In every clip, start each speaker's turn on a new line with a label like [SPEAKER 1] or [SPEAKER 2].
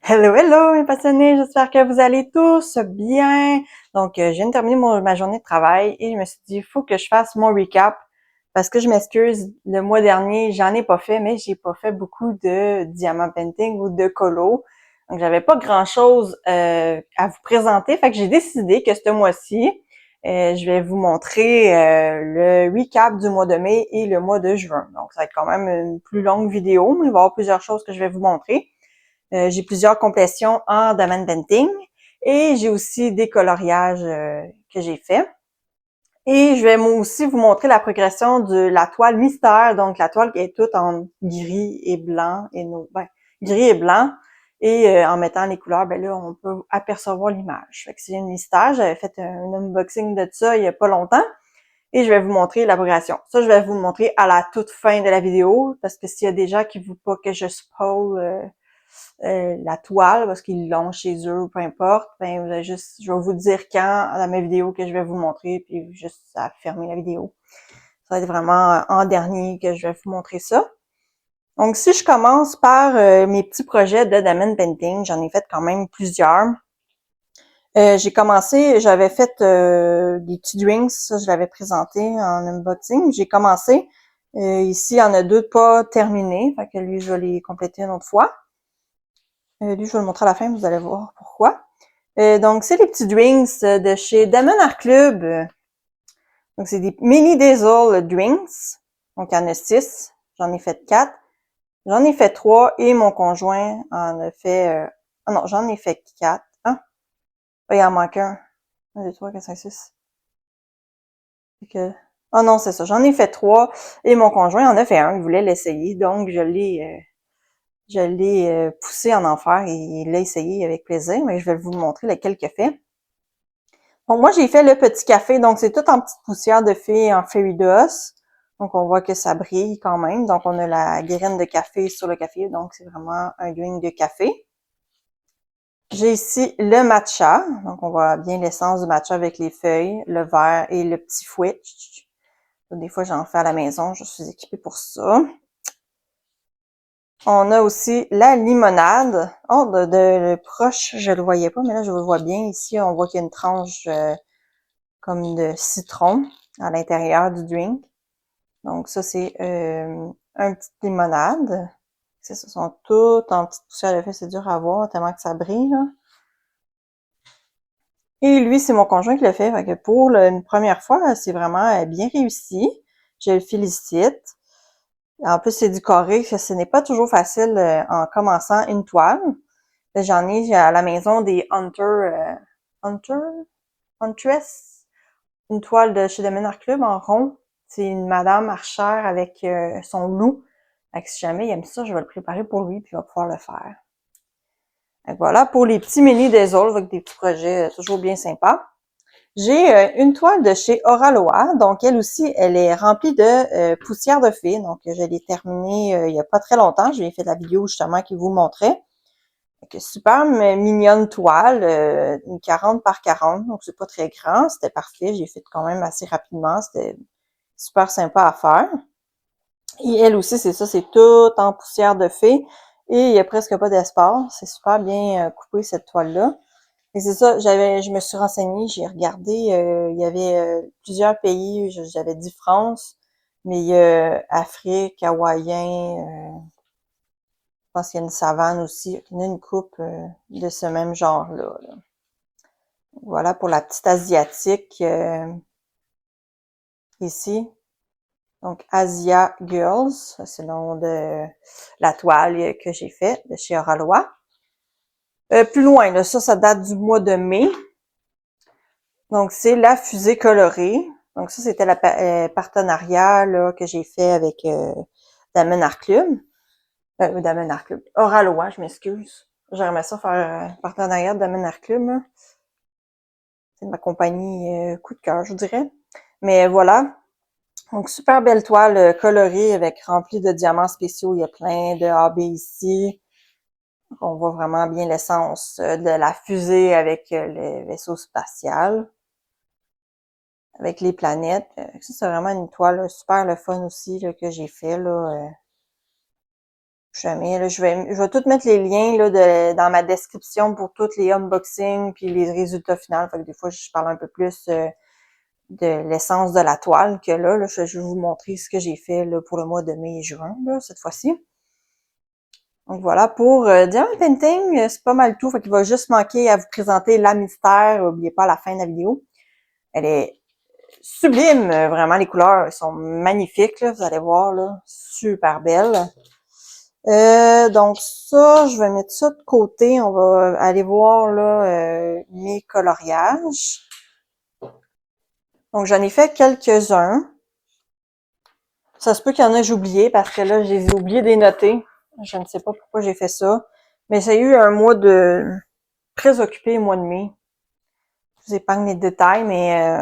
[SPEAKER 1] Hello, hello mes passionnés, j'espère que vous allez tous bien. Donc, je viens de terminer ma journée de travail et je me suis dit, il faut que je fasse mon recap parce que je m'excuse, le mois dernier, j'en ai pas fait, mais j'ai pas fait beaucoup de diamant painting ou de colo. Donc, j'avais pas grand-chose à vous présenter, fait que j'ai décidé que ce mois-ci, je vais vous montrer le recap du mois de mai et le mois de juin. Donc, ça va être quand même une plus longue vidéo, mais il va y avoir plusieurs choses que je vais vous montrer. J'ai plusieurs complétions en diamond painting et j'ai aussi des coloriages que j'ai faits. Et je vais aussi vous montrer la progression de la toile mystère, donc la toile qui est toute en gris et blanc et gris et blanc. Et en mettant les couleurs, ben là, on peut apercevoir l'image. Fait que c'est une mystère. J'avais fait un unboxing de ça il y a pas longtemps. Et je vais vous montrer la progression. Ça, je vais vous le montrer à la toute fin de la vidéo, parce que s'il y a des gens qui ne veulent pas que je spoil la toile parce qu'ils l'ont chez eux, peu importe, ben vous avez juste, je vais vous dire quand dans ma vidéo que je vais vous montrer, puis juste à fermer la vidéo. Ça va être vraiment en dernier que je vais vous montrer ça. Donc, si je commence par mes petits projets de diamond painting, j'en ai fait quand même plusieurs. J'ai commencé, j'avais fait des petits drinks, ça je l'avais présenté en unboxing. J'ai commencé. Ici, il y en a deux pas terminés, fait que lui, je vais les compléter une autre fois. Lui, je vais le montrer à la fin, vous allez voir pourquoi. Donc, c'est les petits drinks de chez Diamond Art Club. Donc, c'est des mini diesel drinks. Donc, il y en a 6. J'en ai fait 4. J'en ai fait 3 et mon conjoint en a fait... Ah non, j'en ai fait 4. Hein? Ah, il en manque un. 1, 2, 3, 4, 5, 6. Ah non, c'est ça. J'en ai fait 3 et mon conjoint en a fait un. Il voulait l'essayer. Donc, je l'ai poussé en enfer et il l'a essayé avec plaisir, mais je vais vous montrer lequel qu'il a fait. Donc, moi, j'ai fait le petit café. Donc, c'est tout en petite poussière de fée en fairy dust. Donc, on voit que ça brille quand même. Donc, on a la graine de café sur le café. Donc, c'est vraiment un drink de café. J'ai ici le matcha. Donc, on voit bien l'essence du matcha avec les feuilles, le verre et le petit fouet. Des fois, j'en fais à la maison. Je suis équipée pour ça. On a aussi la limonade. Oh, de proche, je le voyais pas, mais là, je le vois bien. Ici, on voit qu'il y a une tranche comme de citron à l'intérieur du drink. Donc, ça, c'est un petit limonade. Ça, ce sont toutes en petites poussières de feu. C'est dur à voir tellement que ça brille, là. Et lui, c'est mon conjoint qui l'a fait. Fait que pour une première fois, c'est vraiment bien réussi. Je le félicite. En plus, c'est du carré. Ce n'est pas toujours facile en commençant une toile. J'en ai à la maison des Hunter, Huntress, une toile de chez Diamond Art Club en rond. C'est une madame archère avec son loup. Fait que si jamais il aime ça, je vais le préparer pour lui puis il va pouvoir le faire. Donc voilà pour les petits mini des autres avec des petits projets toujours bien sympas. J'ai une toile de chez Oraloa, donc elle aussi, elle est remplie de poussière de fée. Donc je l'ai terminée il y a pas très longtemps. Je lui ai fait la vidéo justement qui vous montrait. Donc, super mignonne toile, une 40 par 40, donc c'est pas très grand, c'était parfait. J'ai fait quand même assez rapidement, c'était super sympa à faire. Et elle aussi, c'est ça, c'est tout en poussière de fée et il y a presque pas d'espace. C'est super bien coupé cette toile-là. Et c'est ça, je me suis renseignée, j'ai regardé, il y avait plusieurs pays, j'avais dit France, mais il y a Afrique, Hawaïen, je pense qu'il y a une savane aussi, il y en a une coupe de ce même genre-là. Là. Voilà pour la petite asiatique ici. Donc, Asia Girls, c'est le nom de la toile que j'ai faite de chez Oralois. Plus loin, là, ça date du mois de mai. Donc, c'est la fusée colorée. Donc, ça, c'était le partenariat là, que j'ai fait avec Diamond Art Club. Diamond Art Club. Oralois, je m'excuse. J'aimerais ça faire un partenariat de Diamond Art Club. Là. C'est ma compagnie coup de cœur, je vous dirais. Mais voilà. Donc, super belle toile colorée avec remplie de diamants spéciaux. Il y a plein de AB ici. On voit vraiment bien l'essence de la fusée avec le vaisseau spatial. Avec les planètes. Ça, c'est vraiment une toile super le fun aussi là, que j'ai fait. Là, Jamais, là, je vais tout mettre les liens là, dans ma description pour tous les unboxings puis les résultats finaux. Fait que des fois, je parle un peu plus de l'essence de la toile que là, je vais vous montrer ce que j'ai fait là, pour le mois de mai et juin, là, cette fois-ci. Donc voilà, pour Diamond Painting, c'est pas mal tout. Fait qu'il va juste manquer à vous présenter la mystère. N'oubliez pas à la fin de la vidéo. Elle est sublime, vraiment, les couleurs sont magnifiques, là, vous allez voir, là, super belles. Donc ça, je vais mettre ça de côté. On va aller voir là mes coloriages. Donc j'en ai fait quelques-uns. Ça se peut qu'il y en a que j'ai oublié parce que là, je les ai oubliés de noter. Je ne sais pas pourquoi j'ai fait ça. Mais ça a eu un mois de très occupé, le mois de mai. Je vous épargne les détails, mais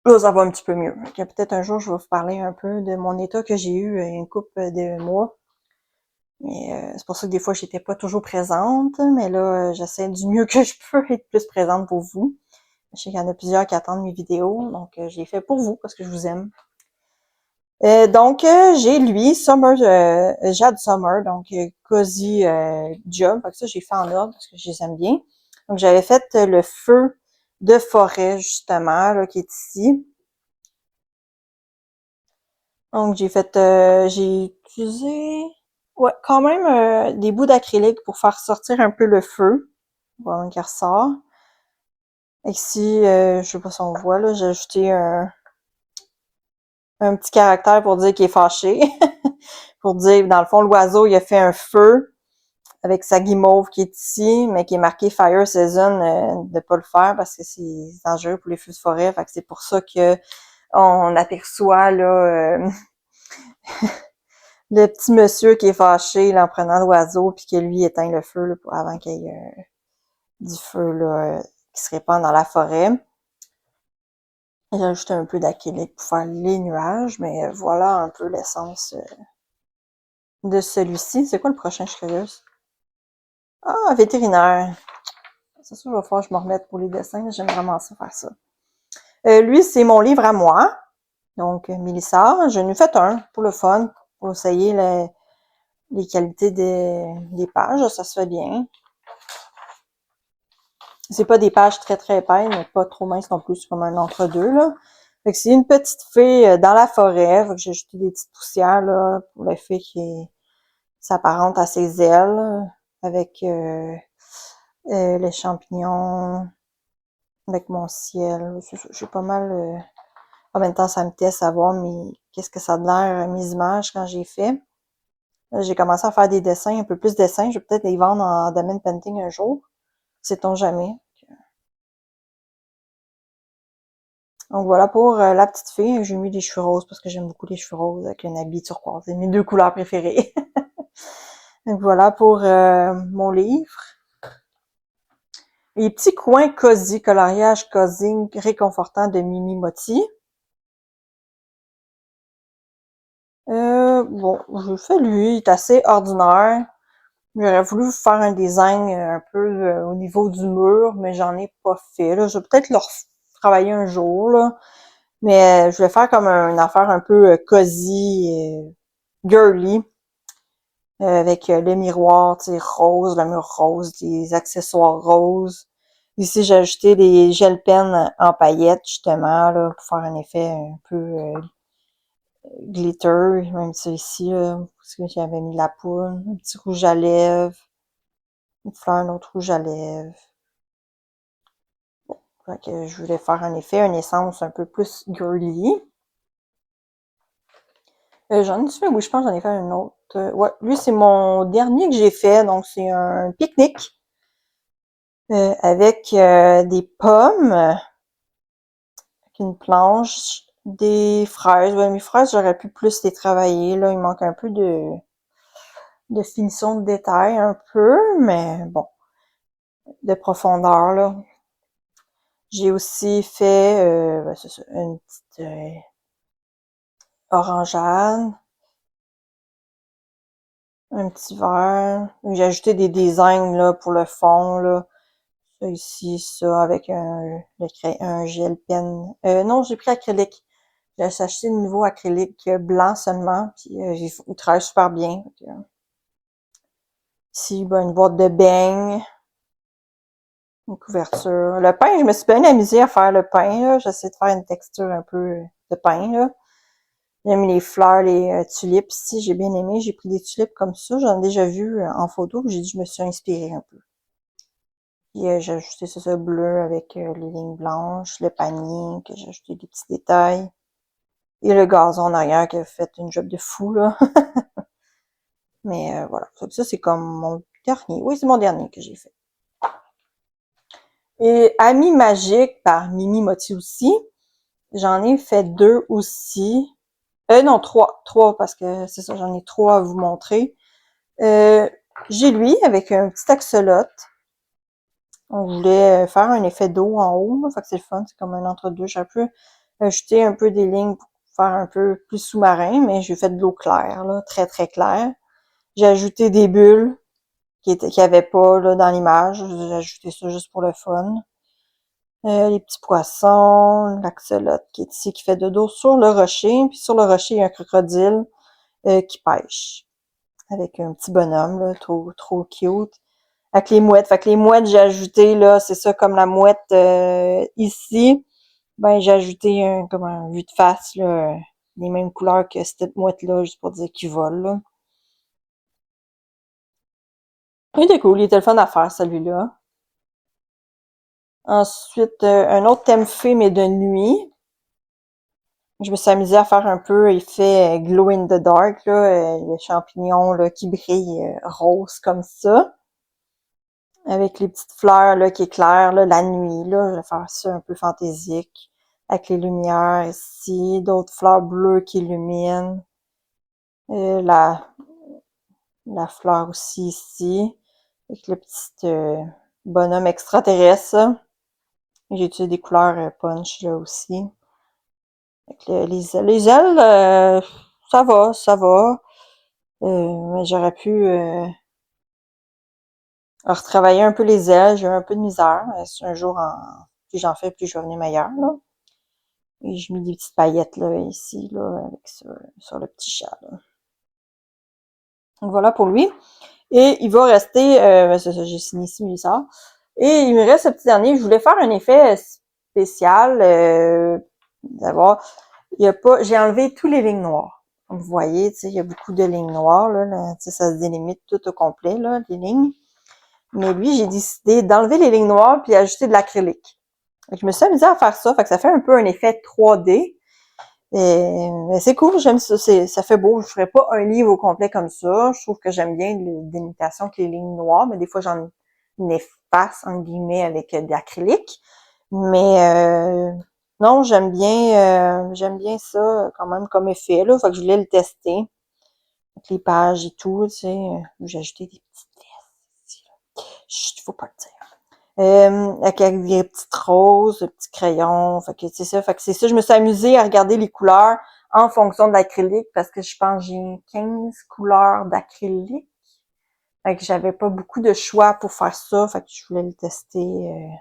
[SPEAKER 1] là, ça va un petit peu mieux. Peut-être un jour, je vais vous parler un peu de mon état que j'ai eu une couple de mois. Mais c'est pour ça que des fois, j'étais pas toujours présente. Mais là, j'essaie du mieux que je peux être plus présente pour vous. Je sais qu'il y en a plusieurs qui attendent mes vidéos. Donc, je les fais pour vous parce que je vous aime. Donc, j'ai lui, Jade Summer, donc Cozy Job. Fait que ça, j'ai fait en ordre parce que je les aime bien. Donc, j'avais fait le feu de forêt, justement, là, qui est ici. Donc, j'ai utilisé, ouais, quand même des bouts d'acrylique pour faire sortir un peu le feu. Voilà, qui ressort. Ici, je sais pas si on voit, là, j'ai ajouté un petit caractère pour dire qu'il est fâché. Pour dire, dans le fond, l'oiseau, il a fait un feu avec sa guimauve qui est ici, mais qui est marqué Fire Season, de pas le faire parce que c'est dangereux pour les feux de forêt. Fait que c'est pour ça que on aperçoit là le petit monsieur qui est fâché là, en prenant l'oiseau puis que lui éteint le feu là, avant qu'il y ait du feu là, qui se répand dans la forêt. J'ai ajouté un peu d'acrylique pour faire les nuages, mais voilà un peu l'essence de celui-ci. C'est quoi le prochain, je suis curieuse? Ah, vétérinaire. C'est sûr, il va falloir que je me remette pour les dessins. J'aime vraiment ça, faire ça. Lui, c'est mon livre à moi. Donc, Mélissa. J'en ai fait un pour le fun, pour essayer les qualités des pages. Ça se fait bien. C'est pas des pages très très épaisses, mais pas trop minces non plus. C'est comme un entre-deux, là. Fait que c'est une petite fée dans la forêt. Fait que j'ai ajouté des petites poussières, là, pour la fée qui s'apparente à ses ailes, avec les champignons, avec mon ciel. J'ai pas mal... en même temps, ça me teste à voir qu'est-ce que ça a l'air, mes images, quand j'ai fait. Là, j'ai commencé à faire des dessins, un peu plus de dessins. Je vais peut-être les vendre en Diamond Painting un jour. Sait-on jamais. Donc voilà pour la petite fille. J'ai mis des cheveux roses parce que j'aime beaucoup les cheveux roses avec un habit turquoise. C'est mes deux couleurs préférées. Donc voilà pour mon livre. Les petits coins cosy, coloriage cosy, réconfortant de Mimi Motti. Bon, je fais lui, il est assez ordinaire. J'aurais voulu faire un design un peu au niveau du mur, mais j'en ai pas fait. Là. Je vais peut-être le travailler un jour, là. Mais je vais faire comme une affaire un peu cosy, girly, avec le miroir, tu sais, rose, le mur rose, des accessoires roses. Ici, j'ai ajouté des gel pens en paillettes, justement, là, pour faire un effet un peu glitter. Même celui-ci, là, parce que j'avais mis de la poudre, un petit rouge à lèvres, une fleur, un autre rouge à lèvres. Fait que je voulais faire un effet, une essence un peu plus girly. J'en ai fait, oui, je pense que j'en ai fait un autre. Ouais, lui, c'est mon dernier que j'ai fait. Donc, c'est un pique-nique avec des pommes, avec une planche, des fraises. Ouais, mes fraises, j'aurais pu plus les travailler. Là, il manque un peu de finition de détail, un peu, mais bon, de profondeur, là. J'ai aussi fait, c'est ça, une petite orangeade. Un petit vert. J'ai ajouté des designs là pour le fond là. Ça ici, ça avec un gel pen. Non, j'ai pris acrylique. J'ai acheté de nouveau acrylique blanc seulement, puis il travaille super bien. Ici, ben, une boîte de beignes, une couverture. Le pain, je me suis bien amusée à faire le pain, là. J'essaie de faire une texture un peu de pain, là. J'ai mis les fleurs, les tulipes ici, j'ai bien aimé. J'ai pris des tulipes comme ça. J'en ai déjà vu en photo, puis j'ai dit je me suis inspirée un peu. Puis j'ai ajouté ça bleu avec les lignes blanches, le panier, que j'ai ajouté des petits détails. Et le gazon en arrière qui a fait une job de fou, là. Mais voilà. Ça, c'est comme mon dernier. Oui, c'est mon dernier que j'ai fait. Et Ami Magique par Mimi Motti aussi. J'en ai fait 2 aussi. Non, 3. 3 parce que c'est ça, j'en ai 3 à vous montrer. J'ai lui avec un petit axolote. On voulait faire un effet d'eau en haut, là, fait que c'est le fun, c'est comme un entre-deux. J'ai un peu ajouté un peu des lignes pour faire un peu plus sous-marin, mais j'ai fait de l'eau claire, là, très très claire. J'ai ajouté des bulles qui avait pas là, dans l'image. J'ai ajouté ça juste pour le fun. Les petits poissons, l'axolote qui est ici, qui fait de dos sur le rocher. Puis sur le rocher, il y a un crocodile qui pêche. Avec un petit bonhomme, là, trop cute. Avec les mouettes. Fait que les mouettes, j'ai ajouté, là, c'est ça, comme la mouette ici. Ben, j'ai ajouté comme un vue de face, là, les mêmes couleurs que cette mouette-là, juste pour dire qu'il vole, là. Il était cool, il était le fun à faire, celui-là. Ensuite, un autre thème fée, mais de nuit. Je me suis amusée à faire un peu effet glow in the dark, là, les champignons là, qui brillent rose comme ça. Avec les petites fleurs là, qui éclairent là, la nuit. Là, je vais faire ça un peu fantaisique. Avec les lumières ici, d'autres fleurs bleues qui illuminent. La fleur aussi ici. Avec le petit bonhomme extraterrestre. J'ai utilisé des couleurs punch là aussi. Avec les ailes, ça va, ça va. Mais j'aurais pu retravailler un peu les ailes. J'ai eu un peu de misère. C'est un jour, plus j'en fais, plus je vais venir meilleur, là. Et je mets des petites paillettes, là, ici, là, avec ça, sur le petit chat, là. Donc voilà pour lui. Et il va rester, c'est ça, j'ai signé ici, ça. Et il me reste ce petit dernier. Je voulais faire un effet spécial, d'abord. Il y a pas, j'ai enlevé tous les lignes noires. Comme vous voyez, tu sais, il y a beaucoup de lignes noires, là, tu sais, ça se délimite tout au complet, là, les lignes. Mais lui, j'ai décidé d'enlever les lignes noires puis ajouter de l'acrylique. Je me suis amusée à faire ça, fait que ça fait un peu un effet 3D. Mais c'est cool, j'aime ça, ça fait beau. Je ferais pas un livre au complet comme ça. Je trouve que j'aime bien les délimitations avec les lignes noires, mais des fois j'en efface, entre guillemets, avec de l'acrylique. Mais non, j'aime bien ça quand même comme effet, là. Fait que je voulais le tester. Avec les pages et tout, tu sais. J'ai ajouté des petites fesses ici, là. Chut, faut pas le dire. Avec des petites roses, des petits crayons. Fait que c'est ça. Fait que c'est ça. Je me suis amusée à regarder les couleurs en fonction de l'acrylique parce que je pense que j'ai 15 couleurs d'acrylique. Fait que j'avais pas beaucoup de choix pour faire ça. Fait que je voulais le tester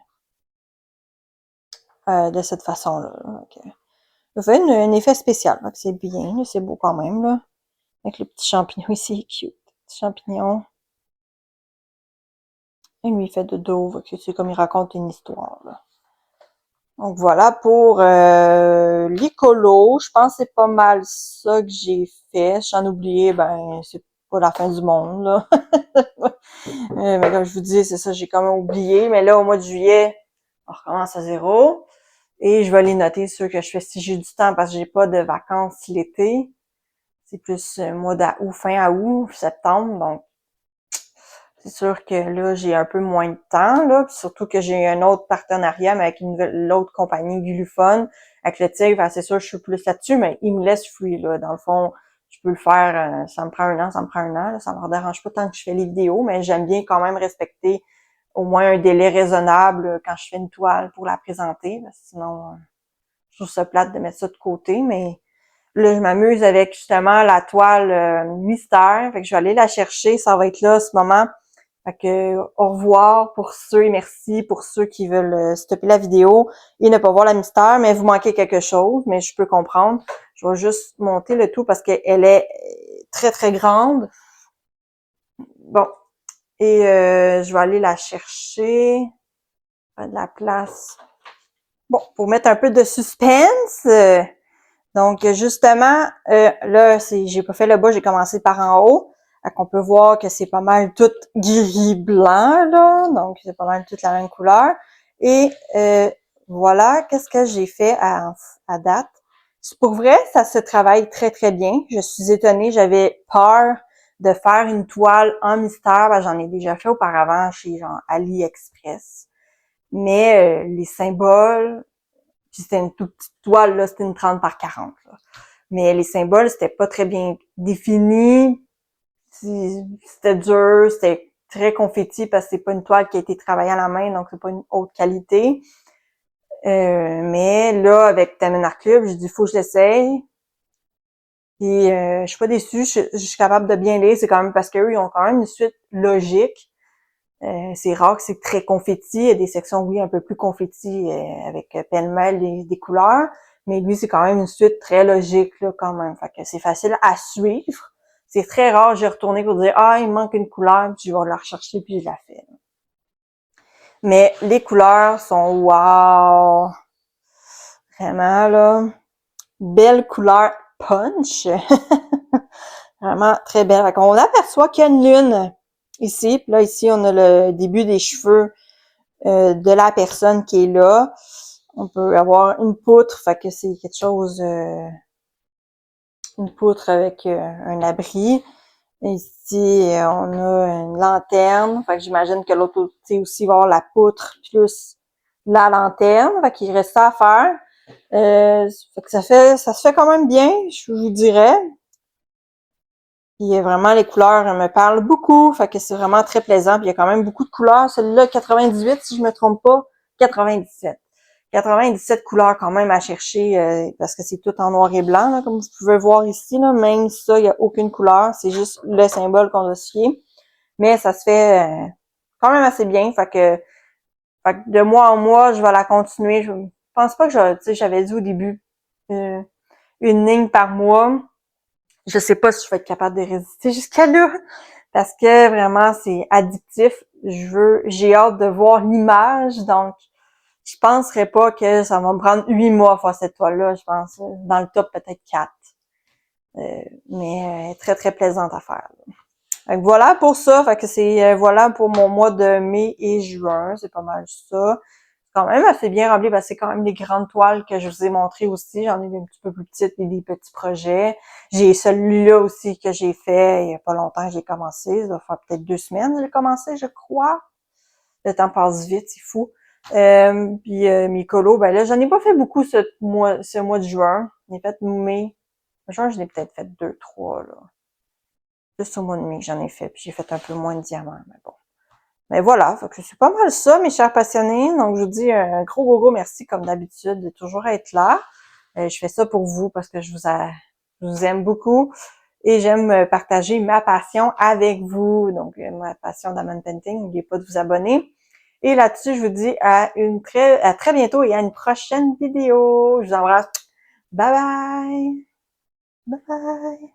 [SPEAKER 1] de cette façon-là. Okay. Ça fait un effet spécial. C'est bien. C'est beau quand même, là. Avec le petit champignon ici, cute. Petit champignon. Et lui, il fait de dos. C'est comme il raconte une histoire, là. Donc voilà pour l'écolo. Je pense que c'est pas mal ça que j'ai fait. Si j'en oublié, ben c'est pas la fin du monde, là. Mais comme je vous dis, c'est ça, j'ai quand même oublié. Mais là, au mois de juillet, on recommence à zéro. Et je vais les noter ceux que je fais si j'ai du temps parce que j'ai pas de vacances l'été. C'est plus mois d'août, fin août, septembre. Donc c'est sûr que là, j'ai un peu moins de temps, là. Puis surtout que j'ai un autre partenariat mais avec l'autre compagnie, Guluphone, avec le tigre. C'est sûr, je suis plus là-dessus, mais il me laisse free, là. Dans le fond, je peux le faire, ça me prend un an, ça me prend un an. Là. Ça me dérange pas tant que je fais les vidéos, mais j'aime bien quand même respecter au moins un délai raisonnable quand je fais une toile pour la présenter. Là. Sinon, je trouve ça plate de mettre ça de côté, mais là, je m'amuse avec justement la toile mystère. Fait que je vais aller la chercher. Ça va être là, ce moment. Fait que, au revoir pour ceux et merci pour ceux qui veulent stopper la vidéo et ne pas voir la mystère, mais vous manquez quelque chose, mais je peux comprendre. Je vais juste monter le tout parce qu'elle est très, très grande. Bon. Et je vais aller la chercher. Faire de la place. Bon, pour mettre un peu de suspense. Donc, justement, là, j'ai pas fait le bas, j'ai commencé par en haut. Fait qu'on peut voir que c'est pas mal tout gris-blanc, là. Donc, c'est pas mal toute la même couleur. Et voilà, qu'est-ce que j'ai fait à date. Pour vrai, ça se travaille très, très bien. Je suis étonnée, j'avais peur de faire une toile en mystère. Ben, j'en ai déjà fait auparavant chez genre AliExpress. Mais les symboles, puis c'était une toute petite toile, là, c'était une 30 par 40. Là. Mais les symboles, c'était pas très bien défini. C'était dur, c'était très confetti parce que c'est pas une toile qui a été travaillée à la main, donc c'est pas une haute qualité. Mais là, avec Taminar Club, j'ai dit faut que je l'essaye. Puis je suis pas déçue, je suis capable de bien lire. C'est quand même parce qu'eux, ils ont quand même une suite logique. C'est rare que c'est très confetti. Il y a des sections, oui, un peu plus confetti avec pêle-mêle des couleurs. Mais lui, c'est quand même une suite très logique, là, quand même. Fait que c'est facile à suivre. C'est très rare, j'ai retourné pour dire, ah, il me manque une couleur, puis je vais la rechercher, puis je la fais. Mais les couleurs sont wow! Vraiment, là. Belle couleur punch. Vraiment très belle. Fait qu'on aperçoit qu'il y a une lune ici. Puis là, ici, on a le début des cheveux de la personne qui est là. On peut avoir une poutre, fait que c'est quelque chose, une poutre avec un abri. Ici, on a une lanterne, fait que j'imagine que l'autre côté aussi va avoir la poutre plus la lanterne, fait qu'il reste ça à faire. Fait que ça se fait quand même bien, je vous dirais. Puis vraiment, les couleurs me parlent beaucoup, fait que c'est vraiment très plaisant. Puis il y a quand même beaucoup de couleurs. Celui-là, 98, si je me trompe pas, 97. 97 couleurs quand même à chercher parce que c'est tout en noir et blanc, là, comme vous pouvez voir ici. Là. Même ça, il n'y a aucune couleur. C'est juste le symbole qu'on doit se fier. Mais ça se fait quand même assez bien. Fait que de mois en mois, je vais la continuer. Je pense pas que j'avais dit au début une ligne par mois. Je sais pas si je vais être capable de résister jusqu'à là. Parce que vraiment, c'est addictif. J'ai hâte de voir l'image. Donc, je penserais pas que ça va me prendre 8 mois à faire cette toile-là. Je pense, dans le top, peut-être 4. Mais très, très plaisante à faire. Fait que voilà pour ça. Fait que c'est voilà pour mon mois de mai et juin. C'est pas mal ça. Quand même assez bien rempli parce que c'est quand même des grandes toiles que je vous ai montrées aussi. J'en ai des un petit peu plus petites et des petits projets. J'ai celui-là aussi que j'ai fait il y a pas longtemps que j'ai commencé. Ça doit faire peut-être 2 semaines que j'ai commencé, je crois. Le temps passe vite, c'est fou. Puis mes colos, ben là, j'en ai pas fait beaucoup ce mois de juin. J'en ai fait mai. Juin, j'en ai peut-être fait 2, 3, là. Juste au mois de mai que j'en ai fait. Puis j'ai fait un peu moins de diamants, mais bon. Mais voilà, fait que c'est pas mal ça, mes chers passionnés. Donc, je vous dis un gros, gros, gros merci, comme d'habitude, de toujours être là. Je fais ça pour vous parce que je vous aime beaucoup et j'aime partager ma passion avec vous. Donc, ma passion d'Amon Painting. N'oubliez pas de vous abonner. Et là-dessus, je vous dis à très bientôt et à une prochaine vidéo. Je vous embrasse. Bye bye! Bye bye!